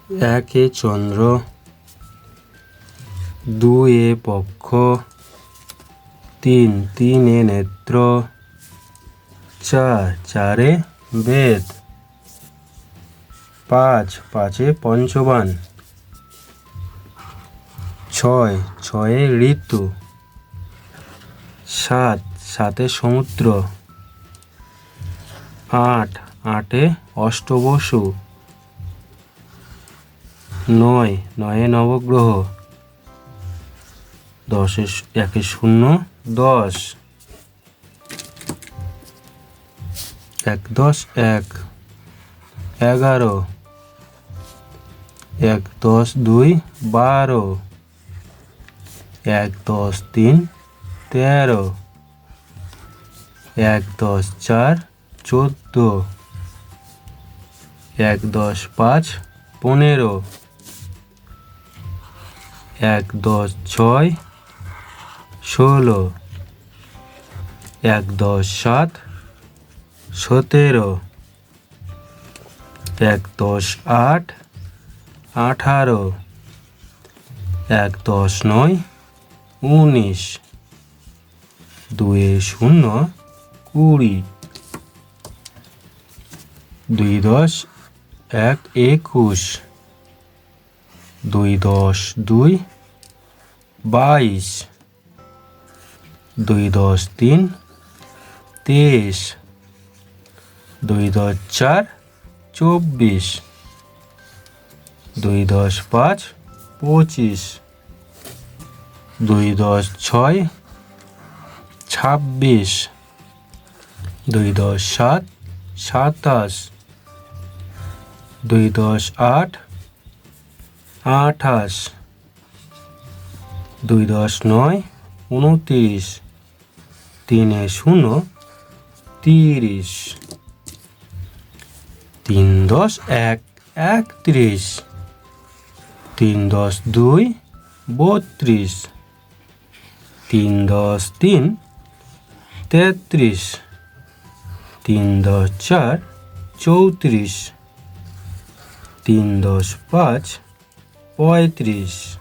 একে চন্দ্র, দুয়ে পক্ষ, তিনে নেত্র, চারে বেদ, পাঁচে পঞ্চবান, ছয়ে ঋতু, সাতে সমুদ্র, আটে অষ্টবসু, নয়ে নবগ্রহ, একে শূন্য 10, 11, 10 2 12, 10 3 13, 10 4 14, 10 5 15, 10 6 16, 10 7 17, 10 8 18, 10 9 19, 2 0 20, 2 10 1 21, 2 10 2 22, 2 10 3 23, 2 10 4 24, 2 10 5 25, 2 10 6 26, 2 10 7 27, 2 10 8 28, 2 10 9 29, 3 0 30, 3 10 1 31, 3 10 2 32, 3 10 3 33, 3 10 4 34, 3 10 5 35।